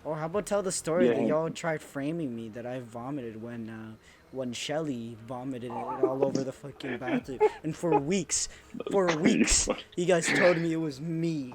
Or how about tell the story that Yeah, y'all tried framing me that I vomited when Shelly vomited it all over the fucking bathroom, and that was for pretty weeks, funny. you guys told me it was me,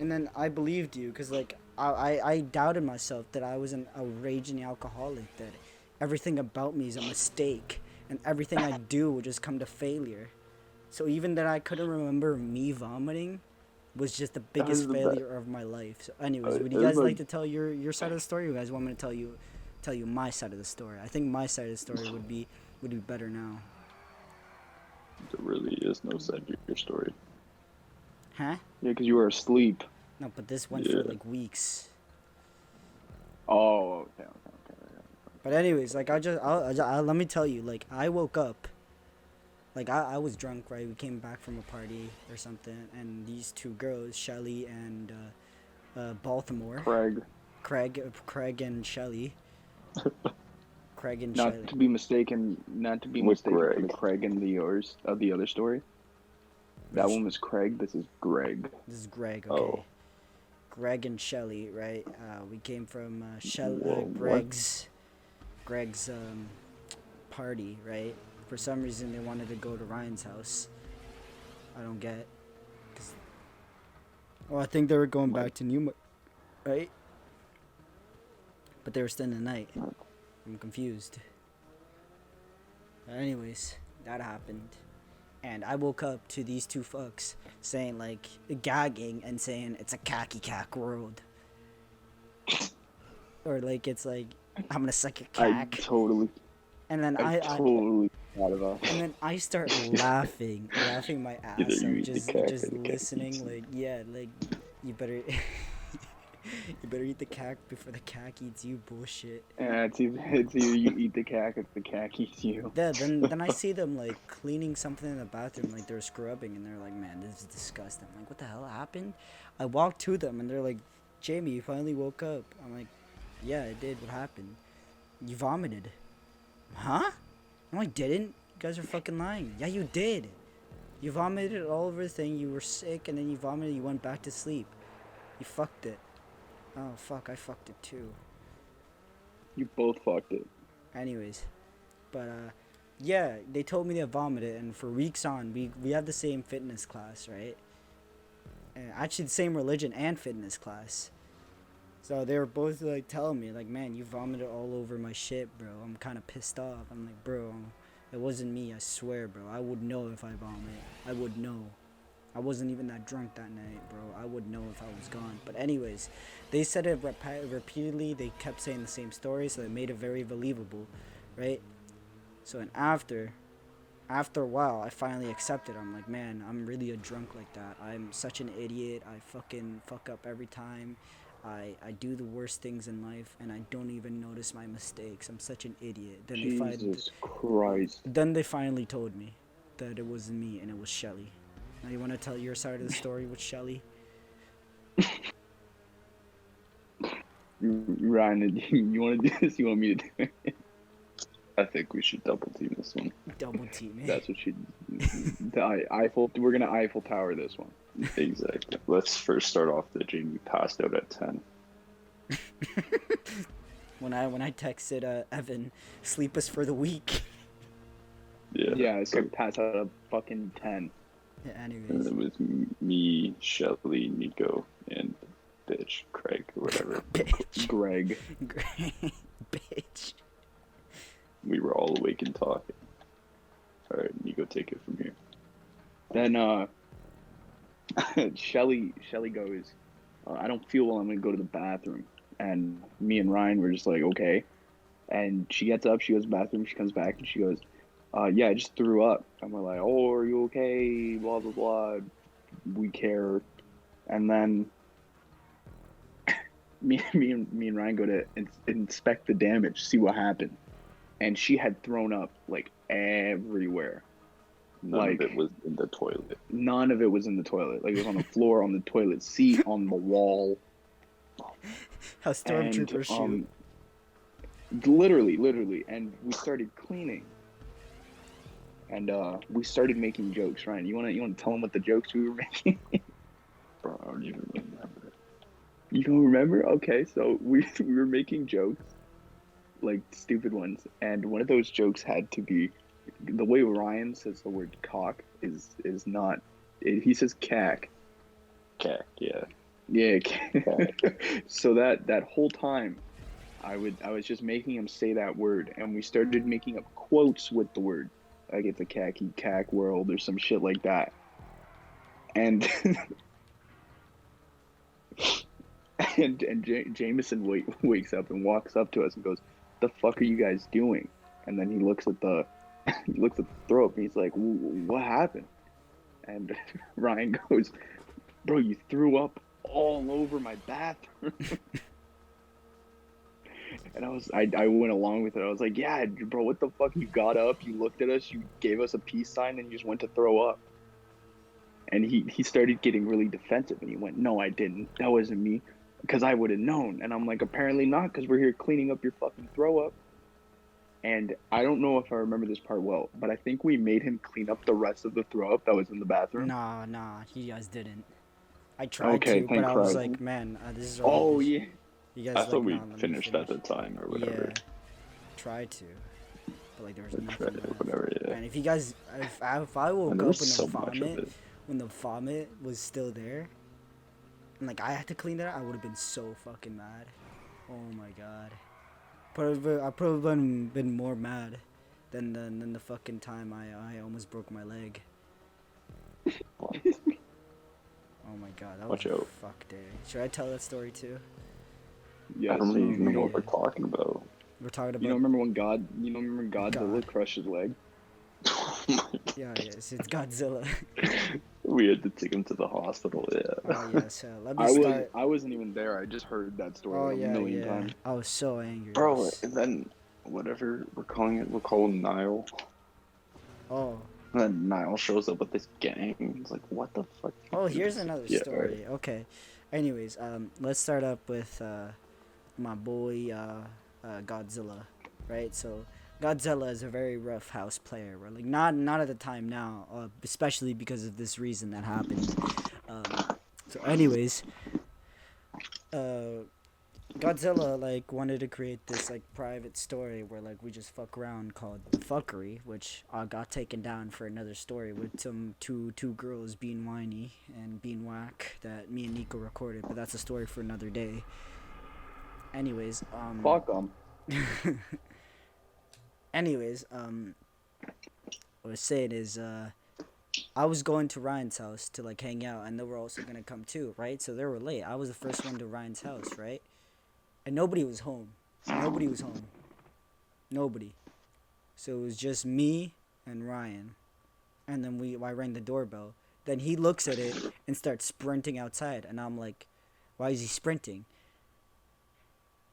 and then I believed you because like I doubted myself that I wasn't a raging alcoholic, that everything about me is a mistake, and everything I do would just come to failure. So even that I couldn't remember me vomiting was just the That biggest was the best. failure of my life. So, anyways, would It you was guys like like to tell your side of the story? Or you guys want me to tell you my side of the story? I think my side of the story would be better now. there really is no side to your story. Huh? Yeah, because you were asleep. No, but this went for Yeah. like weeks. Oh, okay, okay, okay. But anyways, like let me tell you, like I woke up, like I was drunk, right? We came back from a party or something, and these two girls, Shelly and Baltimore, Craig, Craig and Shelly, Craig and not Shelly. to be mistaken, not to be With mistaken for the Greg. Craig and the yours of the other story. That Which one was Craig. This is Greg. this is Greg, okay. Oh, Greg and Shelly, right? We came from whoa, what? Greg's party, right? For some reason, they wanted to go to Ryan's house. I don't get. Cause, well, I think they were going Like, back to New, right? But they were staying the night. I'm confused. But anyways, that happened, and I woke up to these two fucks saying like gagging and saying it's a khaki cack world, or like it's like I'm gonna suck your I cack, totally, and then I totally forgot about and then I start laughing my Either ass you off, eat the cack or just the cat eats listening. you. Like yeah, like you better you better eat the cack before the cack eats you. Bullshit. it's either you eat the cack or the cack eats you. Yeah, then I see them like cleaning something in the bathroom, like they're scrubbing, and they're like, "Man, this is disgusting." I'm like, "What the hell happened?" I walked to them, and they're like, "Jamie, you finally woke up." I'm like, "Yeah, I did. What happened?" "You vomited." Huh? No, I didn't. You guys are fucking lying. Yeah, you did. You vomited all over the thing. You were sick, and then you vomited. You went back to sleep. You fucked it. Oh fuck, I fucked it too. You both fucked it. Anyways, but yeah, they told me they vomited, and for weeks on, we have the same fitness class, right? And actually, the same religion and fitness class. So they were both like telling me, like, man, you vomited all over my shit, bro. I'm kind of pissed off. I'm like, bro, it wasn't me. I swear, bro. I would know if I vomit. I would know. I wasn't even that drunk that night, bro. I would know if I was gone. But anyways, they said it repeatedly. They kept saying the same story, so it made it very believable, right? So and after a while, I finally accepted. I'm like, man, I'm really a drunk like that. I'm such an idiot. I fucking fuck up every time. I do the worst things in life, and I don't even notice my mistakes. I'm such an idiot. Jesus Christ. Then they finally told me that it wasn't me and it was Shelly. Now you want to tell your side of the story with Shelly? Ryan, you want to do this? You want me to do it? I think we should double team this one. Double team me. That's what she. The Eiffel. We're gonna Eiffel Tower this one. Exactly. Let's first start off that Jamie passed out at 10. When I texted Evan, sleep us for the week. Yeah. Yeah, so pass out a fucking 10. Yeah, And anyways. it was me, Shelly, Nico, and bitch, Craig, or whatever. Bitch. Greg. Bitch. We were all awake and talking. Alright, Nico, take it from here. Then Shelly goes, I don't feel well. I'm gonna go to the bathroom. And me and Ryan were just like, okay. And she gets up, she goes to the bathroom, she comes back, and she goes, yeah, I just threw up. And we're like, oh, are you okay? Blah blah blah. We care. And then me and Ryan go to inspect the damage, see what happened. And she had thrown up like everywhere. None of Like it was in the toilet. none of it was in the toilet. Like it was on the floor, on the toilet seat, on the wall, How and stormtroopers shoot. literally. And we started cleaning, and we started making jokes. Ryan, you wanna tell them what the jokes we were making? Bro, I don't even remember. You don't remember? Okay, so we were making jokes, like stupid ones, and one of those jokes had to be the way Ryan says the word cock is not. He says cack. Okay, yeah. Yeah. Cack. So that whole time, I was just making him say that word, and we started making up quotes with the word, like it's a khaki cack world or some shit like that, and Jameson wakes up and walks up to us and goes, "The fuck are you guys doing?" And then he looks at the he looks at the throw up and he's like, "What happened?" And Ryan goes, "Bro, you threw up all over my bathroom." And I went along with it. I was like, "Yeah, bro, what the fuck? You got up, you looked at us, you gave us a peace sign, and you just went to throw up." And he started getting really defensive, and he went, "No, I didn't. That wasn't me, because I would have known." And I'm like, "Apparently not, because we're here cleaning up your fucking throw up." And I don't know if I remember this part well, but I think we made him clean up the rest of the throw up that was in the bathroom. Nah, you guys didn't. I tried Okay, to, but thank I was Christ. like, man, this is Oh already. yeah. You I guys thought like, we nah, let me finished at finish. the time or whatever. Yeah, tried to, but like there was That's nothing right, left. whatever, yeah. And if you guys, if I woke And there up was when so the much of it. vomit was still there, and like I had to clean that, I would have been so fucking mad. Oh my god. I probably been more mad than the fucking time I almost broke my leg. What? Oh my god, that was Watch a out. fuck day. Should I tell that story too? Yes. I don't even know Yeah. what we're talking about. We're talking about You don't remember when Godzilla God. crushed his leg? Yeah, yes, it's Godzilla. We had to take him to the hospital, yeah. Oh yes, let me start. I wasn't even there. I just heard that story Oh like a yeah, million yeah. times. I was so angry. Bro, and then whatever we're calling Niall. Oh. And then Niall shows up with this gang. It's like, what the fuck? Oh, here's another Yeah, story. Okay. Anyways, let's start up with my boy Godzilla, right? So Godzilla is a very rough house player. Right? Like not at the time now, especially because of this reason that happened. So anyways, Godzilla like wanted to create this like private story where like we just fuck around called the fuckery, which got taken down for another story with some two girls being whiny and being whack that me and Nico recorded, but that's a story for another day. Anyways, Fuck them. anyways, what I was saying is I was going to Ryan's house to like hang out, and they were also gonna come too, right? So they were late. I was the first one to Ryan's house, right? And nobody was home. Nobody was home. Nobody. So it was just me and Ryan. And then I rang the doorbell. Then he looks at it and starts sprinting outside. And I'm like, why is he sprinting?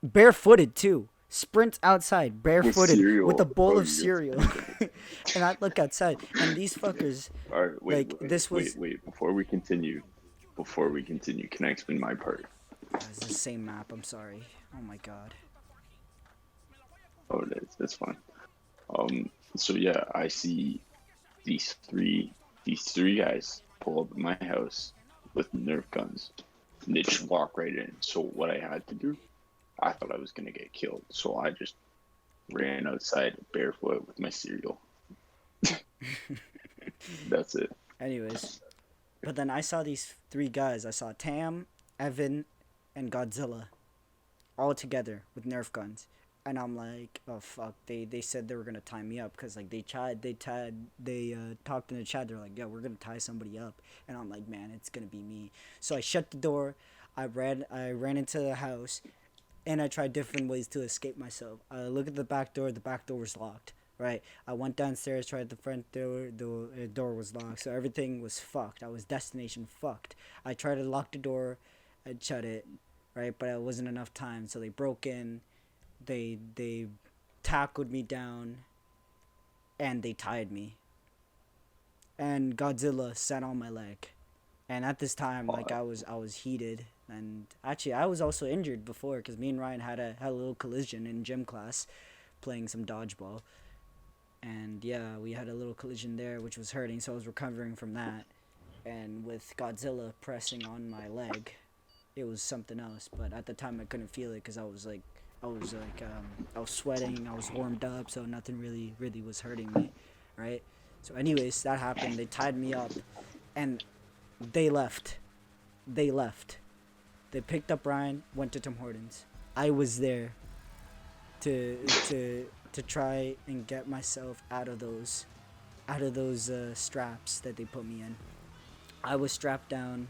Barefooted too. Sprints outside, barefooted, cereal. with a bowl Bro, of you cereal. And I look outside, and these fuckers, Alright, wait, like, wait, this was- wait, before we continue, can I explain my part? it's the same map, I'm sorry. Oh my god. Oh, it is. That's fine. So yeah, I see these three guys pull up at my house with Nerf guns. And they just walk right in. So what I had to do, I thought I was gonna get killed. So I just ran outside barefoot with my cereal. That's it. Anyways, but then I saw these three guys. I saw Tam, Evan, and Godzilla all together with Nerf guns. And I'm like, oh fuck! They said they were gonna tie me up because like they talked in the chat. They're like, yeah, we're gonna tie somebody up. And I'm like, man, it's gonna be me. So I shut the door. I ran into the house, and I tried different ways to escape myself. I look at the back door. The back door was locked. Right. I went downstairs, tried the front door. The door was locked. So everything was fucked. I was destination fucked. I tried to lock the door, and shut it. Right, but it wasn't enough time. So they broke in. They tackled me down, and they tied me. And Godzilla sat on my leg, and at this time, like I was heated, and actually I was also injured before because me and Ryan had a little collision in gym class, playing some dodgeball, and yeah, we had a little collision there which was hurting, so I was recovering from that, and with Godzilla pressing on my leg, it was something else. But at the time, I couldn't feel it because I was sweating, I was warmed up, so nothing really was hurting me, right? So, anyways, that happened. They tied me up, and they left. They left. They picked up Ryan, went to Tim Hortons. I was there to try and get myself out of those straps that they put me in. I was strapped down.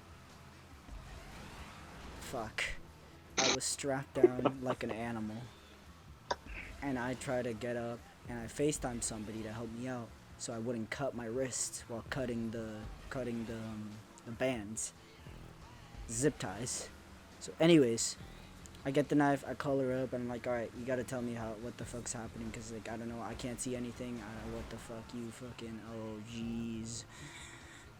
Fuck. I was strapped down like an animal. And I tried to get up, and I FaceTimed somebody to help me out so I wouldn't cut my wrist while cutting the bands, zip ties. So anyways, I get the knife, I call her up, and I'm like, alright, you gotta tell me what the fuck's happening, because, like, I don't know, I can't see anything, what the fuck, you fucking, oh, jeez.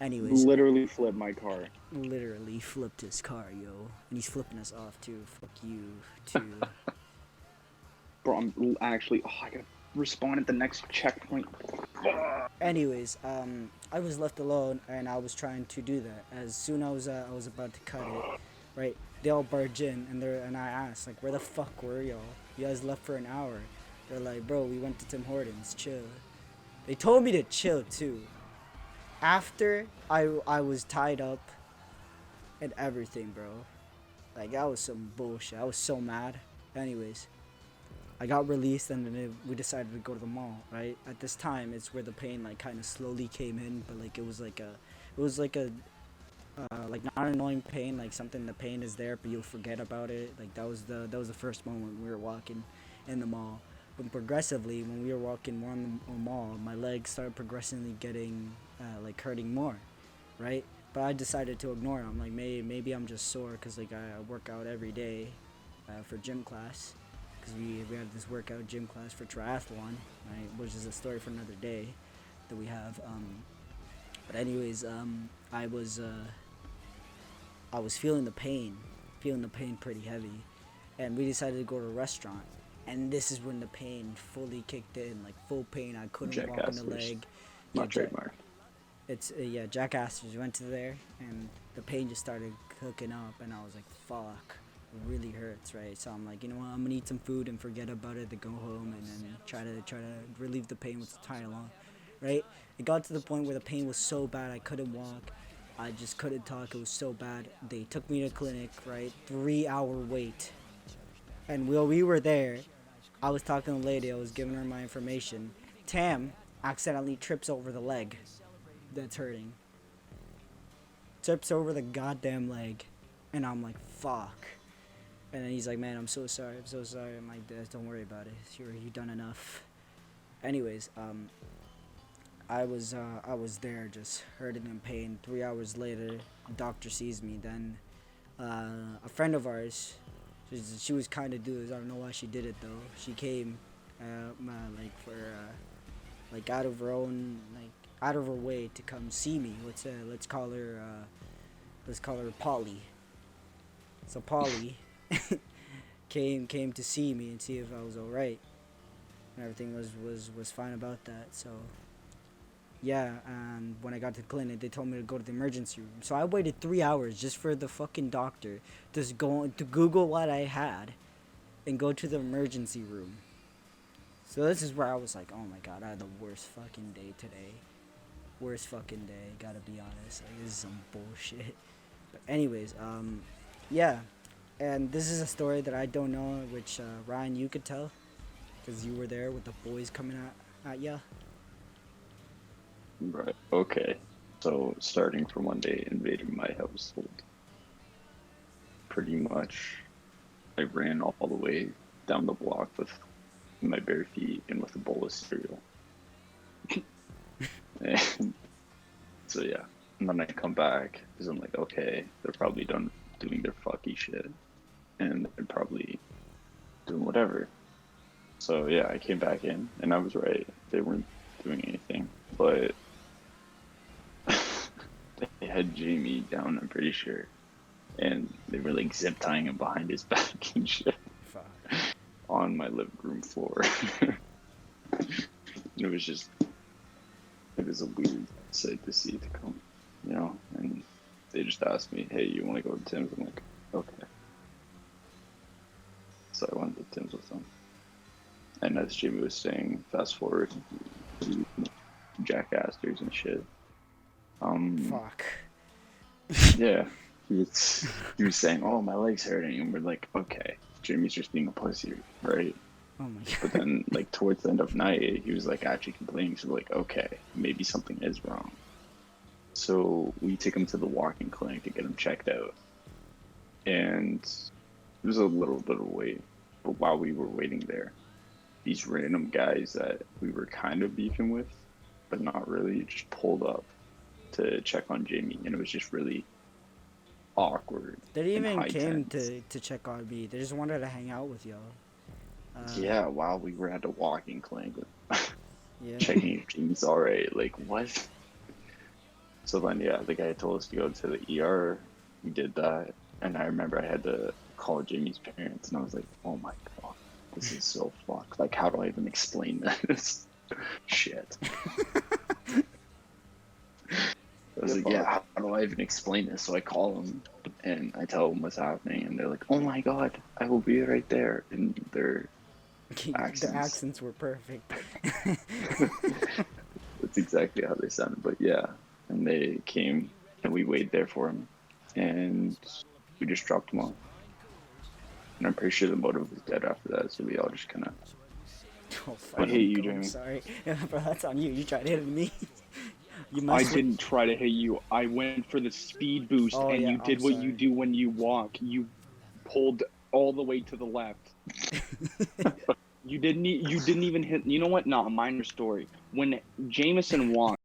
Anyways. Literally flipped my car. Literally flipped his car, yo. And he's flipping us off, too. Fuck you, too. Bro, I'm actually, I gotta respawn at the next checkpoint. Anyways, I was left alone, and I was trying to do that. As soon as I was about to cut it, right, they all barge in, and I asked, like, where the fuck were y'all? You guys left for an hour. They're like, bro, we went to Tim Hortons, chill. They told me to chill, too. After I was tied up and everything, bro. Like, that was some bullshit. I was so mad. Anyways, I got released, and then we decided to go to the mall, right? At this time, it's where the pain, like, kind of slowly came in, but, like, it was like not an annoying pain, like something, the pain is there, but you'll forget about it. Like, that was the first moment we were walking in the mall. But progressively, when we were walking more in the mall, my legs started progressively getting, like, hurting more, right? But I decided to ignore it. I'm like, maybe I'm just sore, because, like, I work out every day for gym class, because we have this workout gym class for triathlon, right? Which is a story for another day that we have. But anyways, I was feeling the pain pretty heavy, and we decided to go to a restaurant. And this is when the pain fully kicked in, like full pain. I couldn't Jack walk in the Astor's. leg. Not trademark. It's Jack Astor's. We went to there, and the pain just started cooking up, and I was like, fuck, it really hurts, right? So I'm like, you know what, I'm gonna eat some food and forget about it, to go home and then try to relieve the pain with Tylenol, right? It got to the point where the pain was so bad I couldn't walk. I just couldn't talk. It was so bad. They took me to clinic, right? 3-hour wait. And while we were there, I was talking to the lady. I was giving her my information. Tam accidentally trips over the leg that's hurting. Trips over the goddamn leg. And I'm like, fuck. And then he's like, man, I'm so sorry. I'm like, don't worry about it. You've done enough. Anyways, I was there just hurting in pain. 3 hours later, the doctor sees me. Then a friend of ours, she was kind of dude. I don't know why she did it though. She came, out of her own, out of her way to come see me. Let's call her Polly. So Polly came to see me and see if I was all right. And everything was fine about that. So yeah, and when I got to the clinic, they told me to go to the emergency room. So I waited 3 hours just for the fucking doctor to go to Google what I had and go to the emergency room. So this is where I was like, oh my god, I had the worst fucking day today. Worst fucking day, gotta be honest. Like, this is some bullshit. But anyways, yeah. And this is a story that I don't know, which Ryan, you could tell, because you were there with the boys coming at ya. Right. Okay. So starting from one day invading my household. Pretty much, I ran all the way down the block with my bare feet and with a bowl of cereal. And so yeah, and then I come back because I'm like, okay, they're probably done doing their fucky shit, and they're probably doing whatever. So yeah, I came back in, and I was right. They weren't doing anything, but they had Jamie down, I'm pretty sure, and they were like zip tying him behind his back and shit. Fuck. On my living room floor. It was a weird sight to see to come, and they just asked me, hey, you want to go to Tim's? I'm like, okay. so I went to Tim's with him. And as Jamie was saying, fast forward, jackassers and shit. Fuck. Yeah, he was saying, "Oh, my leg's hurting," and we're like, "Okay, Jamie's just being a pussy, right?" Oh my god. But then, like towards the end of night, he was like actually complaining. So we're like, "Okay, maybe something is wrong." So we take him to the walking clinic to get him checked out, and it was a little bit of a wait. But while we were waiting there, these random guys that we were kind of beefing with, but not really, just pulled up to check on Jamie, and it was just really awkward. They didn't and even high came tense. to check on me. They just wanted to hang out with y'all. Yeah, while we were at the walking clinic, Yeah. checking if Jamie's alright. Like, what? So then, yeah, the guy told us to go to the ER. We did that, and I remember I had to call Jamie's parents, and I was like, "Oh my god, this is so fucked. Like, how do I even explain this?" Shit. I was like, "Yeah, how do I even explain this?" So I call them, and I tell them what's happening, and they're like, "Oh my god, I will be right there." And they're The accents were perfect. That's exactly how they sounded. But yeah, and they came, and we waited there for him, and we just dropped him off. And I'm pretty sure the motive was dead after that, so we all just kind of. Oh, I hate you, I'm Jamie. sorry. Bro, that's on you. You tried hitting me. You I must. didn't try to hit you. I went for the speed boost, Oh, and yeah, you did I'm what sorry. you do when you walk. You pulled all the way to the left. You didn't even hit. You know what? Not a minor story. When Jameson walked.